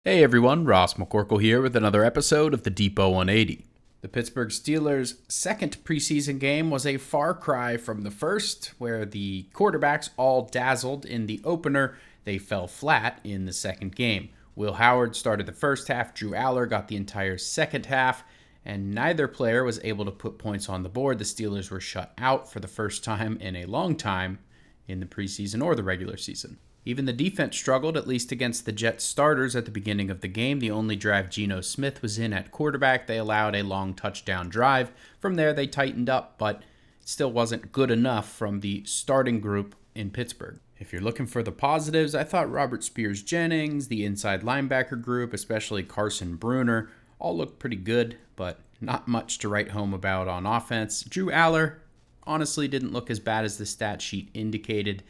Hey everyone, Ross McCorkle here with another episode of the Depot 180. The Pittsburgh Steelers' second preseason game was a far cry from the first, where the quarterbacks all dazzled in the opener. They fell flat in the second game. Will Howard started the first half, Drew Aller got the entire second half, and neither player was able to put points on the board. The Steelers were shut out for the first time in a long time in the preseason or the regular season. Even the defense struggled, at least against the Jets starters at the beginning of the game. The only drive Geno Smith was in at quarterback, they allowed a long touchdown drive. From there, they tightened up, but it still wasn't good enough from the starting group in Pittsburgh. If you're looking for the positives, I thought Robert Spears-Jennings, the inside linebacker group, especially Carson Bruner, all looked pretty good, but not much to write home about on offense. Drew Aller honestly didn't look as bad as the stat sheet indicated.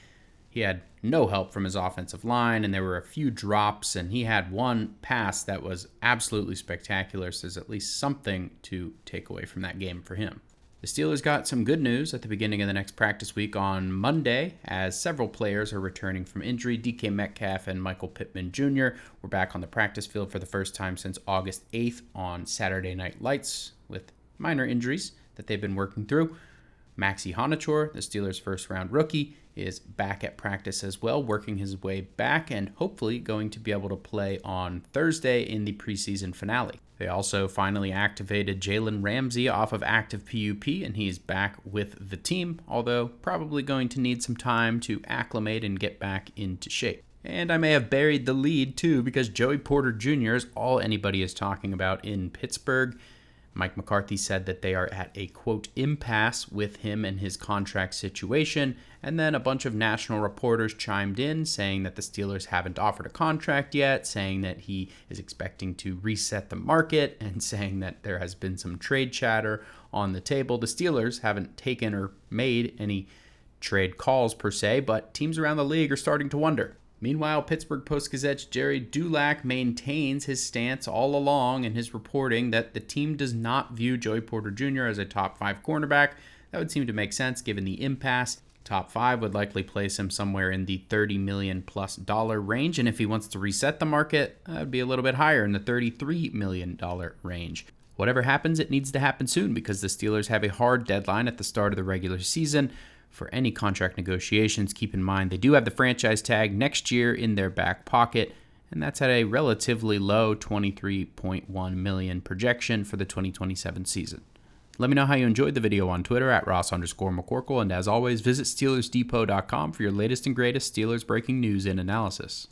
He had no help from his offensive line, and there were a few drops, and he had one pass that was absolutely spectacular, so there's at least something to take away from that game for him. The Steelers got some good news at the beginning of the next practice week on Monday, as several players are returning from injury. DK Metcalf and Michael Pittman Jr. were back on the practice field for the first time since August 8th on Saturday Night Lights with minor injuries that they've been working through. Maxi Honachor, the Steelers' first-round rookie, is back at practice as well, working his way back and hopefully going to be able to play on Thursday in the preseason finale. They also finally activated Jalen Ramsey off of active PUP, and he's back with the team, although probably going to need some time to acclimate and get back into shape. And I may have buried the lead too, because Joey Porter Jr. is all anybody is talking about in Pittsburgh. Mike McCarthy said that they are at a, quote, impasse with him and his contract situation, and then a bunch of national reporters chimed in saying that the Steelers haven't offered a contract yet, saying that he is expecting to reset the market, and saying that there has been some trade chatter on the table. The Steelers haven't taken or made any trade calls per se, but teams around the league are starting to wonder. Meanwhile, Pittsburgh Post-Gazette's Jerry Dulac maintains his stance all along in his reporting that the team does not view Joey Porter Jr. as a top 5 cornerback. That would seem to make sense given the impasse. Top 5 would likely place him somewhere in the $30 million plus range, and if he wants to reset the market, that would be a little bit higher in the $33 million range. Whatever happens, it needs to happen soon because the Steelers have a hard deadline at the start of the regular season. For any contract negotiations, keep in mind they do have the franchise tag next year in their back pocket, and that's at a relatively low $23.1 million projection for the 2027 season. Let me know how you enjoyed the video on Twitter at Ross_McCorkle, and as always, visit SteelersDepot.com for your latest and greatest Steelers breaking news and analysis.